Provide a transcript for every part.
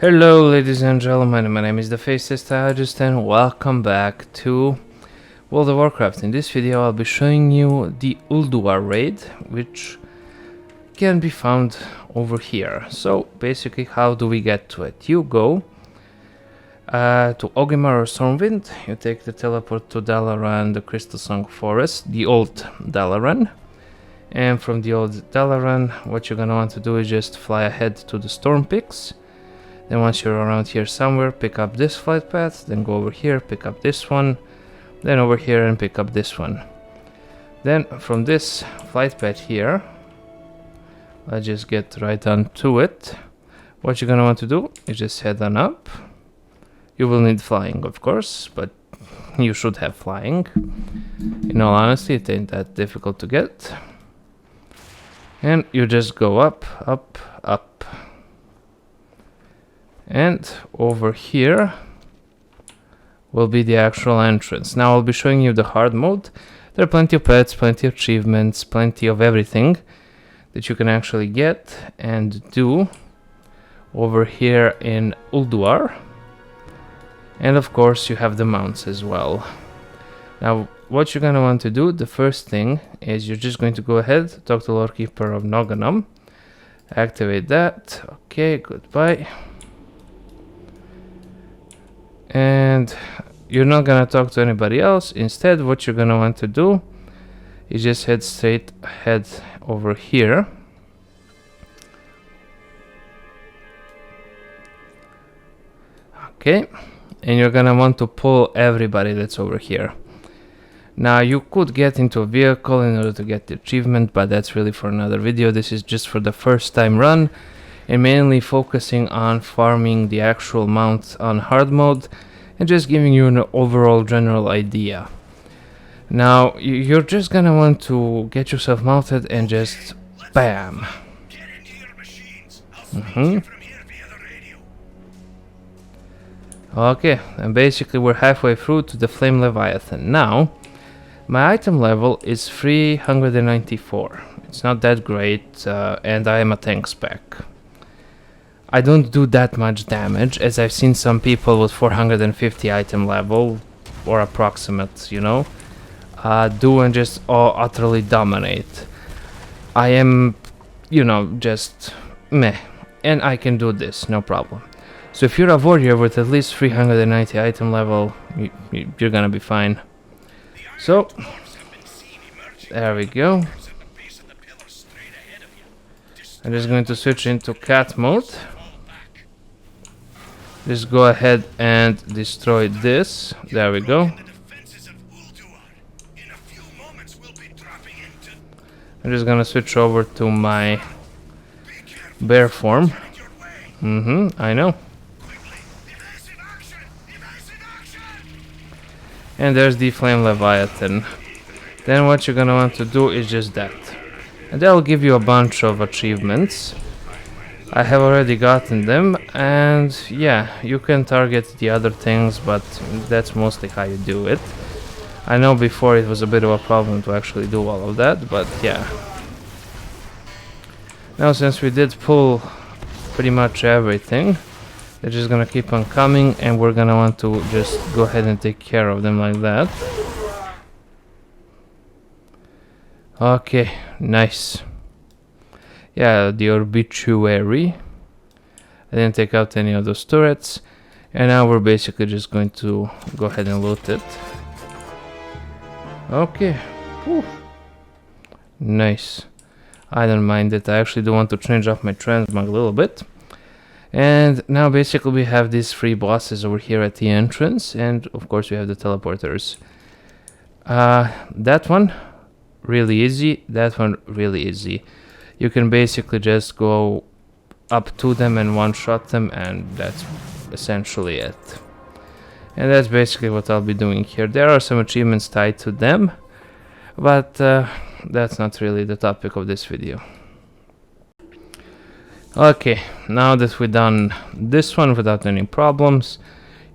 Hello ladies and gentlemen, my name is Thefacedu and welcome back to World of Warcraft. In this video I'll be showing you the Ulduar raid, which can be found over here. So basically, how do we get to it? You go to Orgrimmar or Stormwind, you take the teleport to Dalaran, the Crystal Song Forest, the old Dalaran. And from the old Dalaran, what you're gonna want to do is just fly ahead to the Storm Peaks. Then once you're around here somewhere, pick up this flight path, then go over here, pick up this one, then over here and pick up this one. Then from this flight path here, let's just get right on to it. What you're gonna want to do is just head on up. You will need flying, of course, but you should have flying. In all honesty, it ain't that difficult to get. And you just go up, up, up. And over here will be the actual entrance. Now I'll be showing you the hard mode. There are plenty of pets, plenty of achievements, plenty of everything that you can actually get and do over here in Ulduar. And of course you have the mounts as well. Now what you're gonna want to do, the first thing is you're just going to go ahead, talk to Lord Keeper of Nogganum, activate that. Okay, goodbye. And you're not gonna talk to anybody else. Instead, what you're gonna want to do is just head straight ahead over here. Okay, and you're gonna want to pull everybody that's over here. Now you could get into a vehicle in order to get the achievement, but that's really for another video. This is just for the first time run and mainly focusing on farming the actual mount on hard mode and just giving you an overall general idea. Now you're just gonna want to get yourself mounted and just bam. Okay, and basically we're halfway through to the Flame Leviathan. Now my item level is 394. It's not that great, and I am a tank spec. I don't do that much damage, as I've seen some people with 450 item level, or approximate, you know, do and just utterly dominate. I am, you know, just meh, and I can do this, no problem. So if you're a warrior with at least 390 item level, you're gonna be fine. So, there we go. I'm just going to switch into cat mode. Just go ahead and destroy this. There we go. I'm just gonna switch over to my bear form. I know. And there's the Flame Leviathan. Then what you're gonna want to do is just that. And that'll give you a bunch of achievements. I have already gotten them, and yeah, you can target the other things, but that's mostly how you do it. I know before it was a bit of a problem to actually do all of that, but yeah. Now since we did pull pretty much everything, they're just gonna keep on coming, and we're gonna want to just go ahead and take care of them like that. Okay, nice. Yeah, the obituary. I didn't take out any of those turrets, and now we're basically just going to go ahead and loot it. Okay. Whew. Nice. I don't mind it. I actually do want to change up my transmog a little bit. And now basically we have these 3 bosses over here at the entrance, and of course we have the teleporters. That one really easy, that one really easy. You can basically just go up to them and one-shot them, and that's essentially it. And that's basically what I'll be doing here. There are some achievements tied to them, but that's not really the topic of this video. Okay, now that we've done this one without any problems,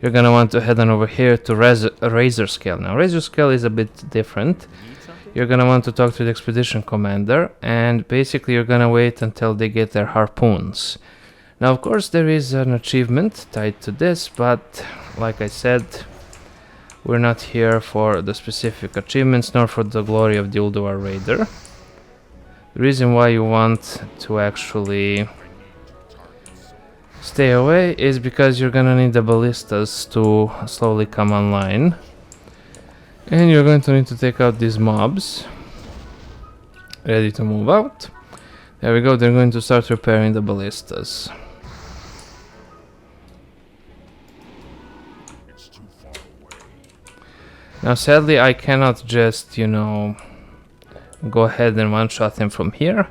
you're gonna want to head on over here to Razorscale. Now Razorscale is a bit different. You're gonna want to talk to the expedition commander, and basically you're gonna wait until they get their harpoons. Now, of course, there is an achievement tied to this, but like I said, we're not here for the specific achievements nor for the glory of the Ulduar Raider. The reason why you want to actually stay away is because you're gonna need the ballistas to slowly come online. And you're going to need to take out these mobs. Ready to move out. There we go, they're going to start repairing the ballistas. Now sadly I cannot just, you know, go ahead and one-shot him from here,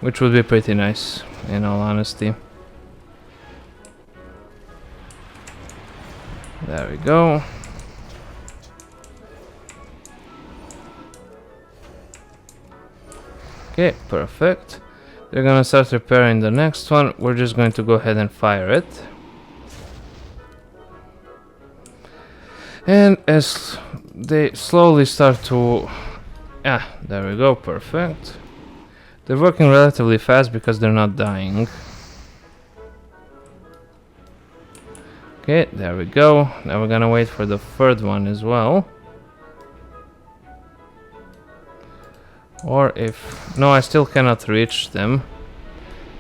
which would be pretty nice, in all honesty. There we go. Okay, perfect. They're gonna start repairing the next one. We're just going to go ahead and fire it. And as they slowly start to... Ah, there we go, perfect. They're working relatively fast because they're not dying. Okay, there we go. Now we're gonna wait for the third one as well. Or if... No, I still cannot reach them.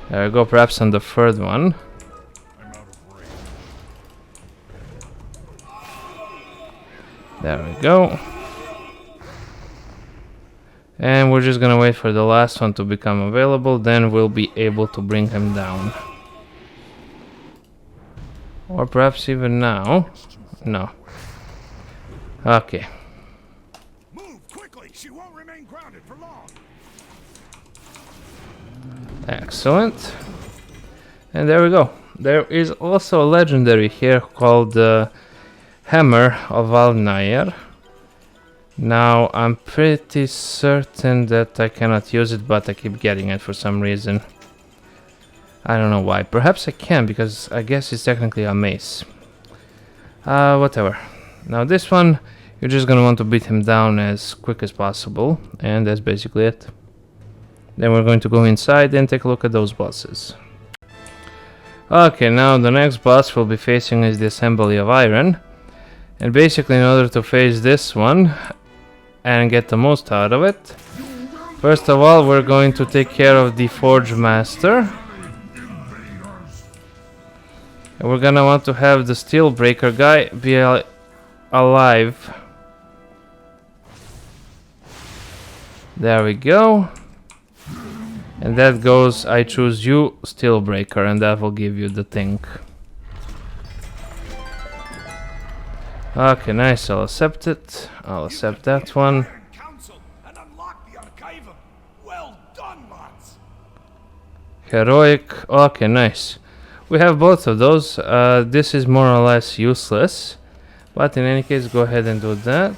There we go, perhaps on the third one. There we go. And we're just gonna wait for the last one to become available, then we'll be able to bring him down. Or perhaps even now. No. Okay. Move quickly. She won't remain grounded for long. Excellent. And there we go. There is also a legendary here called the Hammer of Algalon. Now I'm pretty certain that I cannot use it, but I keep getting it for some reason. I don't know why. Perhaps I can, because I guess it's technically a mace. Whatever. Now this one, you're just gonna want to beat him down as quick as possible, and that's basically it. Then we're going to go inside and take a look at those bosses. Okay, now the next boss we'll be facing is the Assembly of Iron. And basically, in order to face this one and get the most out of it, first of all, we're going to take care of the Forge Master. And we're gonna want to have the Steel Breaker guy be alive. There we go. And that goes, I choose you, Steel Breaker, and that will give you the thing. Okay, nice, I'll accept it. I'll accept that one. Well done, lads. Heroic, okay, nice. We have both of those. This is more or less useless, but in any case, go ahead and do that.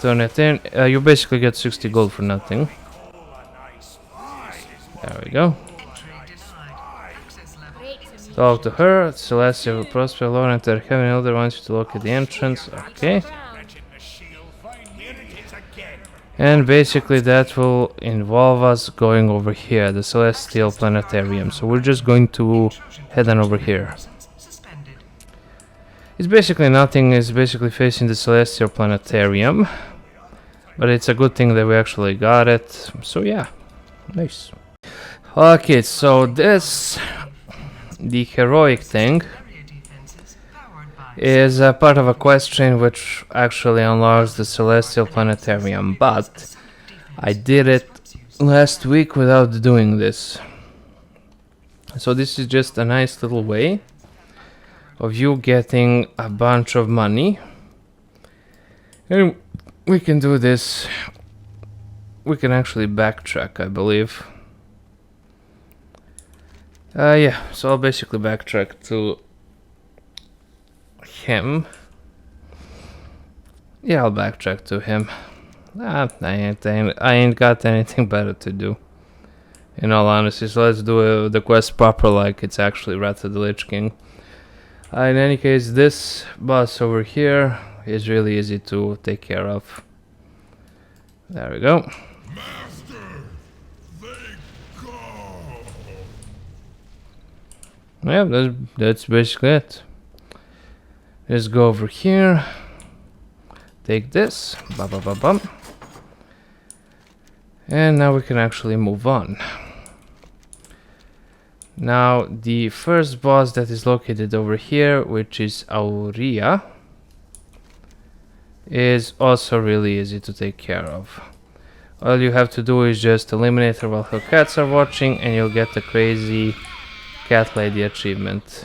Turn it in. You basically get 60 gold for nothing. There we go. Talk to her. Celestial Prosper Lord enter heaven. Elder wants you to look at the entrance. Okay. And basically that will involve us going over here, the Celestial Planetarium. So we're just going to head on over here. It's basically nothing, it's basically facing the Celestial Planetarium. But it's a good thing that we actually got it. So yeah, nice. Okay, so this, the heroic thing, is a part of a quest chain which actually unlocks the Celestial Planetarium, but I did it last week without doing this. So this is just a nice little way of you getting a bunch of money. And we can do this. We can actually backtrack, I believe. Yeah, so I'll basically backtrack to him. Yeah, I'll backtrack to him. I ain't got anything better to do, in all honesty, so let's do the quest proper like it's actually Wrath of the Lich King. In any case, this boss over here is really easy to take care of. There we go. Master, they go. Yeah, that's basically it. Let's go over here. Take this. Ba ba ba bum. And now we can actually move on. Now the first boss that is located over here, which is Auriaya, is also really easy to take care of. All you have to do is just eliminate her while her cats are watching, and you'll get the crazy cat lady achievement.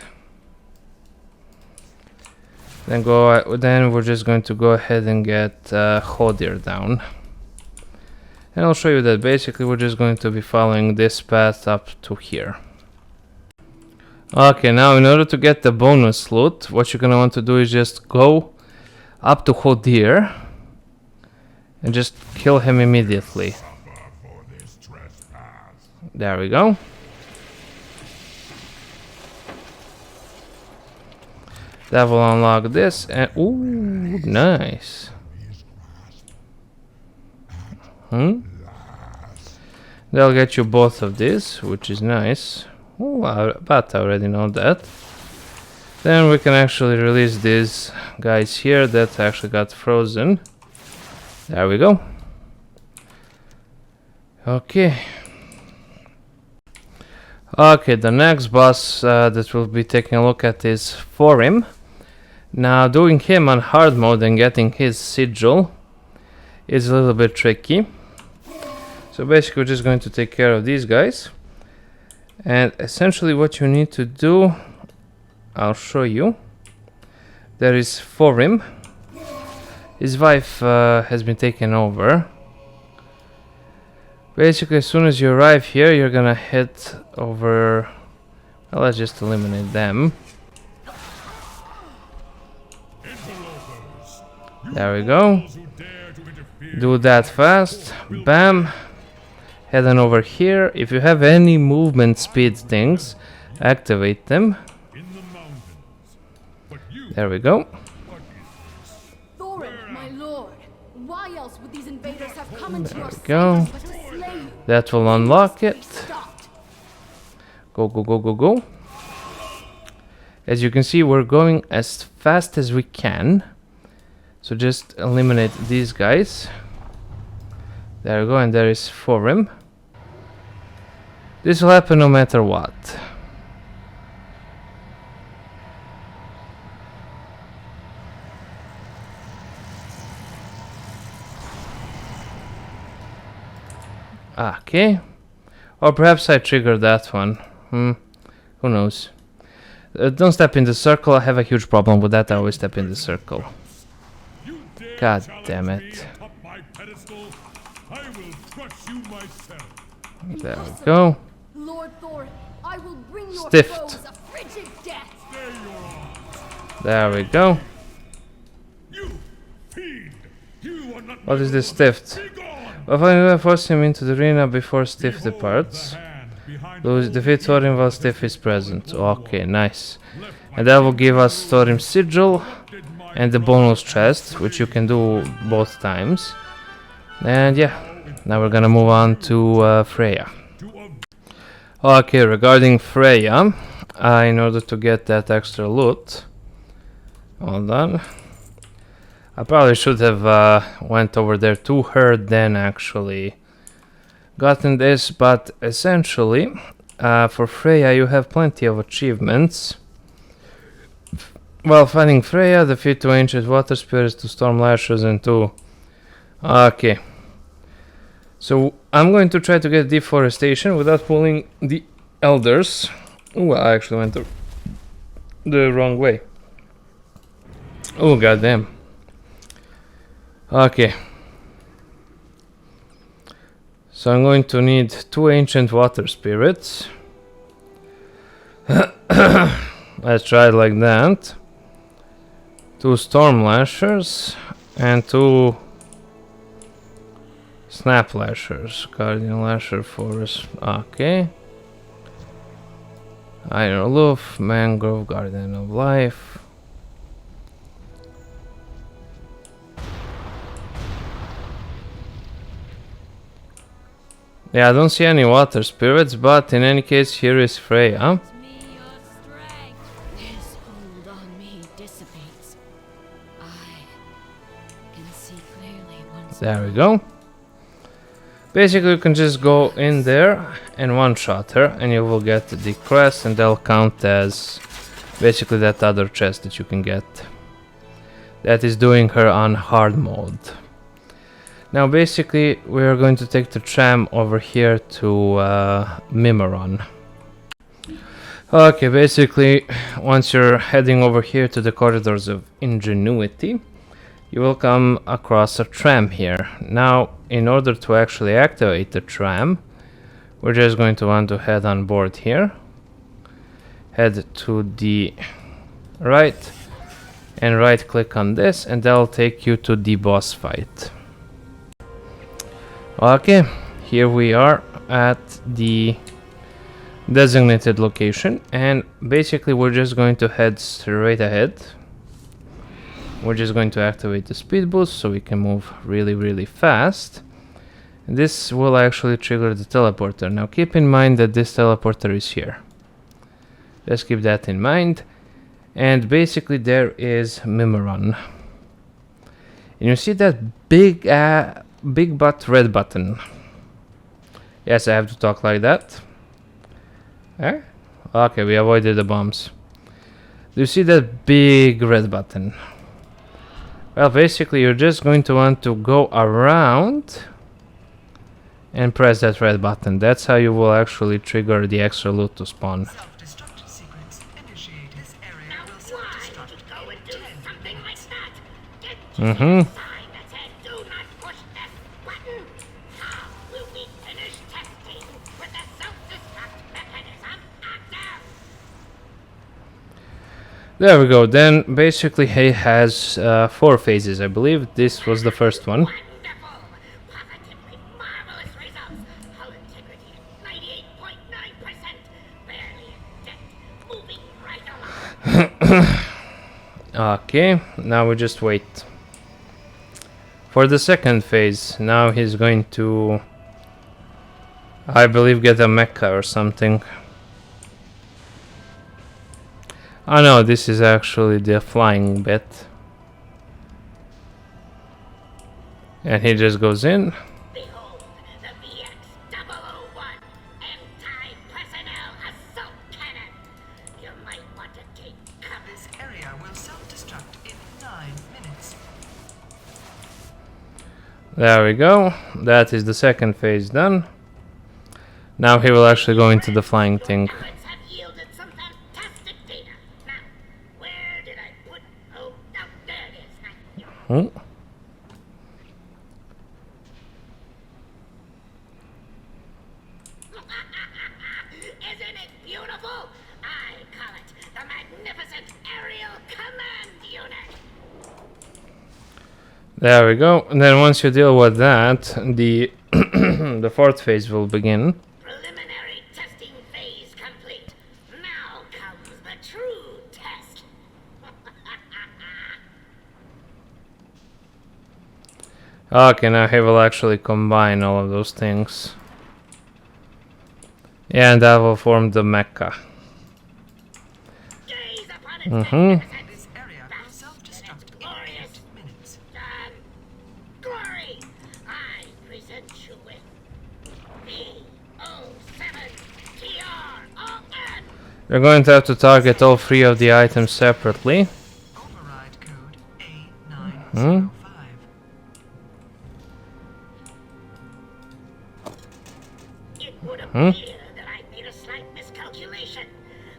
Then we're just going to go ahead and get Hodir down. And I'll show you that basically we're just going to be following this path up to here. Okay, now in order to get the bonus loot, what you're gonna want to do is just go up to Hodir and just kill him immediately. There we go. That will unlock this, and ooh, nice. That'll get you both of these, which is nice. Ooh, but I already know that. Then we can actually release these guys here that actually got frozen. There we go. Okay. Okay, the next boss that we'll be taking a look at is Thorim. Now, doing him on hard mode and getting his sigil is a little bit tricky. So basically we're just going to take care of these guys. And essentially what you need to do, I'll show you. There is Thorim. His wife has been taken over. Basically, as soon as you arrive here, you're gonna head over... Well, let's just eliminate them. There we go. Do that fast. Bam. Head on over here. If you have any movement speed things, activate them. There we go. Thorim, my lord, why else would these invaders have come into your Go. but to slay you? That will unlock it. Go, go, go, go, go. As you can see, we're going as fast as we can. So just eliminate these guys. There we go, and there is Thorim. This will happen no matter what. Okay. Or perhaps I triggered that one. Who knows? Don't step in the circle. I have a huge problem with that. I always step in the circle. God damn it. There we go. Lord Thorim, I will bring your Stiffed. foes a frigid death. There we go. What is this stiffed? Well, finally force him into the arena before Stiff departs. Lose defeat Thorim while Stiff is present. Okay, nice. And that will give us Thorim's sigil and the bonus chest, which you can do both times. And yeah, now we're gonna move on to Freya. Okay, regarding Freya, in order to get that extra loot, hold on. I probably should have went over there to her, then actually gotten this, but essentially for Freya you have plenty of achievements. While fighting Freya, defeat 2 ancient water spirits, 2 storm lashers, and 2... Okay. So I'm going to try to get deforestation without pulling the elders. Oh, I actually went the wrong way. Oh, goddamn. Okay. So I'm going to need 2 ancient water spirits. Let's try it like that. 2 storm lashers and 2 snap lashers. Guardian lasher forest. Okay. Iron aloof, mangrove, guardian of life. Yeah, I don't see any water spirits, but in any case, here is Freya. dissipates, I can see clearly once There we go. Basically, you can just go in there and one-shot her, and you will get the crest, and they'll count as basically that other chest that you can get. That is doing her on hard mode. Now, basically, we are going to take the tram over here to Mimiron. Okay, basically, once you're heading over here to the corridors of ingenuity, you will come across a tram here. Now, in order to actually activate the tram, we're just going to want to head on board here. Head to the right and right click on this, and that'll take you to the boss fight. Okay, here we are at the designated location, and basically we're just going to head straight ahead. We're just going to activate the speed boost so we can move really fast. This will actually trigger the teleporter. Now keep in mind that this teleporter is here. Just keep that in mind. And basically there is Mimiron. And you see that big butt red button. Yes, I have to talk like that. Eh? Okay, we avoided the bombs. Do you see that big red button? Well, basically you're just going to want to go around and press that red button. That's how you will actually trigger the extra loot to spawn. Self-destruct sequence initiate. This area will self-destruct Go and do something like that. Get Mm-hmm. sign that said do not push this button. How will we finish testing with the self-destruct mechanism active? There we go. Then basically he has 4 phases, I believe. This was the first one. Wonderful. Positively marvelous results. Hull integrity at 98.9%. Barely a dent. Moving right along. Okay, now we just wait. For the second phase, now he's going to, I believe, get a mecha or something. Oh no, this is actually the flying bit. And he just goes in. Behold, the VX-001 anti-personnel assault cannon. You might want to take cover. This area will self-destruct in 9 minutes. There we go. That is the second phase done. Now he will actually go into the flying thing. Efforts have yielded some fantastic data. Now, where did I put? Oh, there it is. Hmm? Isn't it beautiful? I call it the magnificent aerial command unit. There we go. And then once you deal with that, the the fourth phase will begin. Preliminary testing phase complete. Now comes the true test. Okay, now he will actually combine all of those things. Yeah, and that will form the mecha. Gaze upon its Mm-hmm. magnificent This area will self-destruct in 8 minutes. glory. I present you with V07TRON. You're going to have to target all 3 of the items separately. Override code A905. Hmm? It would appear that I made a slight miscalculation.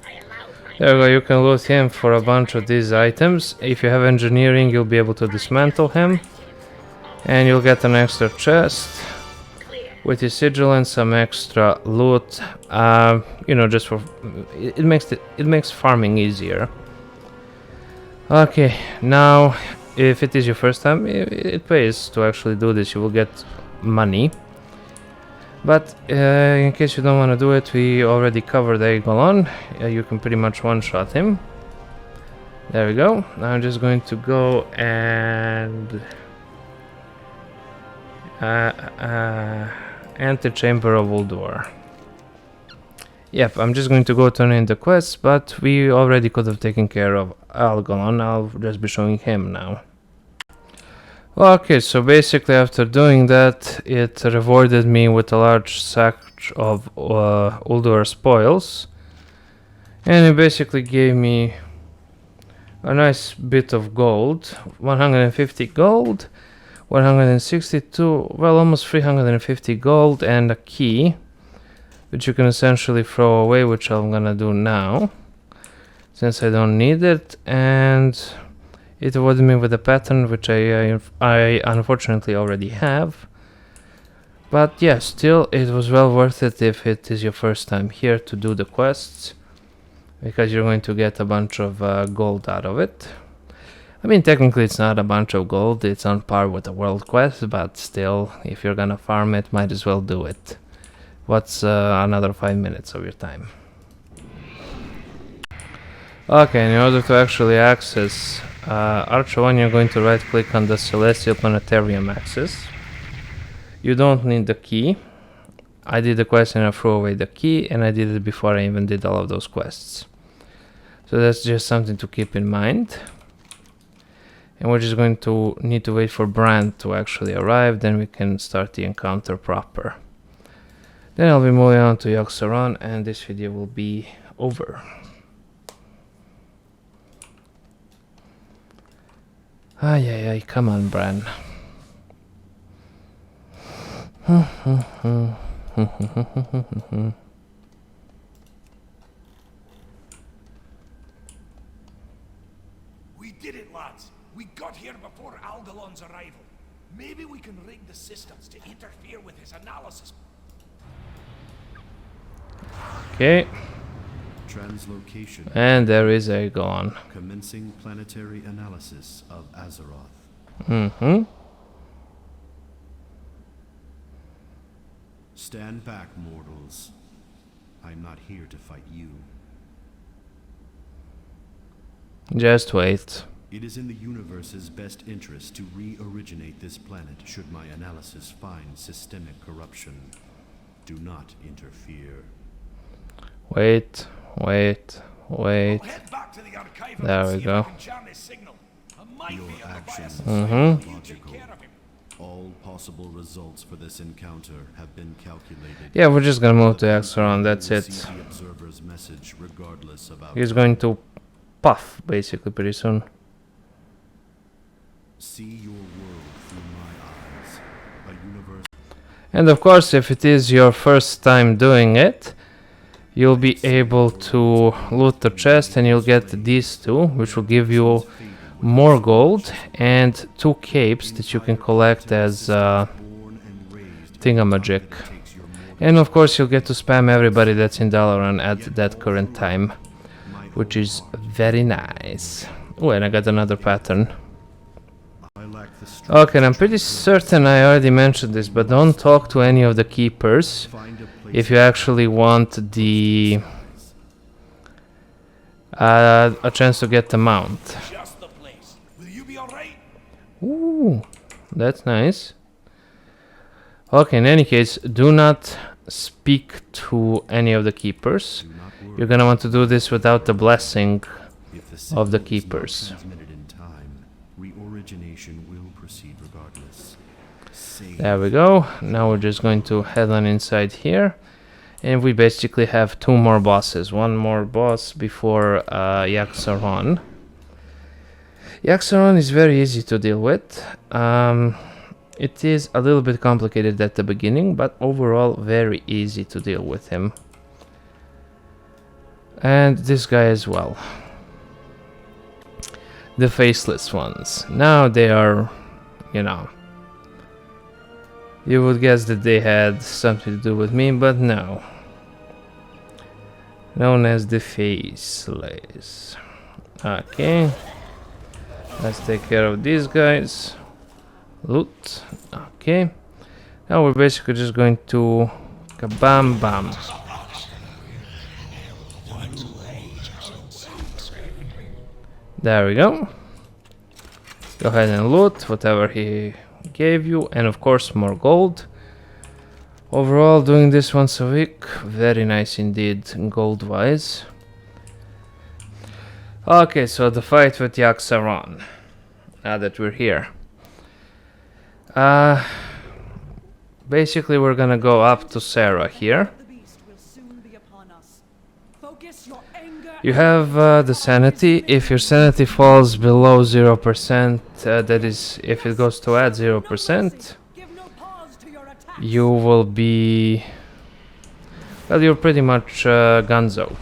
I allowed my There we go, you can loot him for a bunch of these items. If you have engineering, you'll be able to dismantle him. And you'll get an extra chest clear. with his sigil and some extra loot. You know, just for it makes farming easier. Okay, now if it is your first time, it pays to actually do this. You will get money. But in case you don't want to do it, we already covered Algalon. You can pretty much one-shot him. There we go. Now I'm just going to go and antechamber of Ulduar. Yep, I'm just going to go turn in the quests, but we already could have taken care of Algalon. I'll just be showing him now. Okay, so basically after doing that, it rewarded me with a large sack of Ulduar spoils. And it basically gave me a nice bit of gold. 150 gold, 162, well, almost 350 gold, and a key, which you can essentially throw away, which I'm gonna do now, since I don't need it. And it rewarded me with a pattern, which I unfortunately already have. But yeah, still, it was well worth it if it is your first time here to do the quests, because you're going to get a bunch of gold out of it. I mean, technically it's not a bunch of gold, it's on par with a world quest, but still, if you're gonna farm it, might as well do it. What's another 5 minutes of your time? Okay, in order to actually access Archer 1, you're going to right click on the Celestial Planetarium axis. You don't need the key. I did the quest and I threw away the key, and I did it before I even did all of those quests. So that's just something to keep in mind. And we're just going to need to wait for Brand to actually arrive, then we can start the encounter proper. Then I'll be moving on to Yogg-Saron, and this video will be over. Ay, come on, Bran. We did it, lads. We got here before Algalon's arrival. Maybe we can rig the systems to interfere with his analysis. Okay. Translocation. And there is Algalon. Commencing planetary analysis of Azeroth. Mm-hmm. Stand back, mortals. I'm not here to fight you. Just wait. It is in the universe's best interest to re-originate this planet should my analysis find systemic corruption. Do not interfere. Wait. I'll head back to the archive There and we see go. if I can jam his signal. I might Your be able to buy us actions some are time. You take logical. care of him. All possible results for this encounter have been calculated. Yeah, we're just gonna move to Yogg-Saron, that's it. Receive the observer's message regardless of He's outcome. going to puff, basically, pretty soon. See your world through my eyes. A universe. And of course, if it is your first time doing it, you'll be able to loot the chest and you'll get these two, which will give you more gold and 2 capes that you can collect as thingamajig. And of course, you'll get to spam everybody that's in Dalaran at that current time, which is very nice. Oh, and I got another pattern. Okay, and I'm pretty certain I already mentioned this, but don't talk to any of the keepers if you actually want the a chance to get the mount. Just the place. Will you be alright? Ooh, that's nice. Okay, in any case, do not speak to any of the keepers. You're gonna want to do this without the blessing of the keepers. Transmitted in time, reorigination will proceed regardless. There we go. Now we're just going to head on inside here. And we basically have 2 more bosses. 1 more boss before Yogg-Saron. Yogg-Saron is very easy to deal with. It is a little bit complicated at the beginning, but overall very easy to deal with him. And this guy as well. The faceless ones. Now they are, you know, you would guess that they had something to do with me, but no. Known as the faceless. Okay. Let's take care of these guys. Loot. Okay. Now we're basically just going to kabam bam. There we go. Go ahead and loot whatever he gave you, and of course more gold. Overall, doing this once a week, very nice indeed, gold-wise. Okay, so the fight with Yogg-Saron, now that we're here. Basically, we're gonna go up to Sarah here. You have the sanity. If your sanity falls below 0%, that is, if it goes to at 0%, you will be... well, you're pretty much gonzo.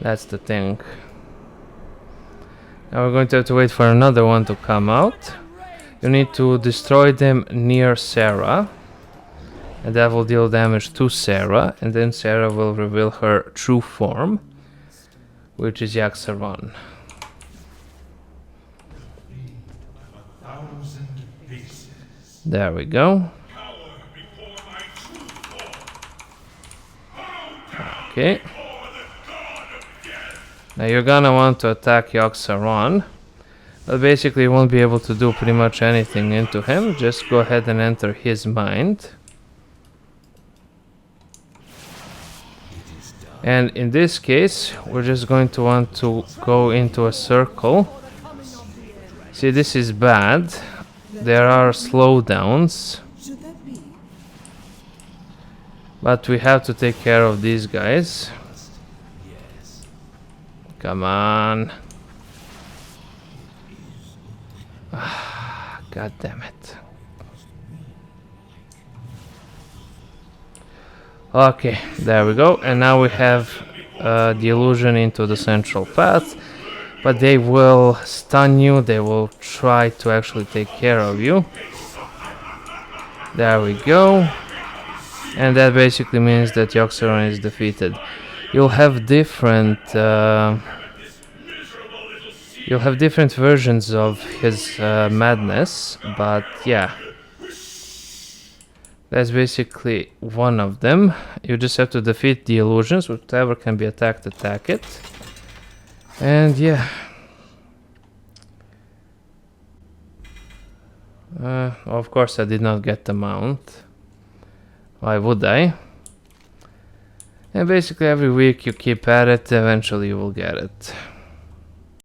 That's the thing. Now we're going to have to wait for another one to come out. You need to destroy them near Sarah, and that will deal damage to Sarah, and then Sarah will reveal her true form, which is Yogg-Saron. There we go. Okay. Now you're gonna want to attack Yogg-Saron, but basically you won't be able to do pretty much anything into him. Just go ahead and enter his mind. And in this case, we're just going to want to go into a circle. See, this is bad. There are slowdowns. But we have to take care of these guys. Come on. God damn it. Okay, there we go. And now we have the illusion into the central path. But they will stun you. They will try to actually take care of you. There we go. And that basically means that Yogg-Saron is defeated. You'll have different versions of his madness, but yeah, that's basically one of them. You just have to defeat the illusions. Whatever can be attacked, attack it. And yeah, of course I did not get the mount. Why would I? And basically every week you keep at it, eventually you will get it.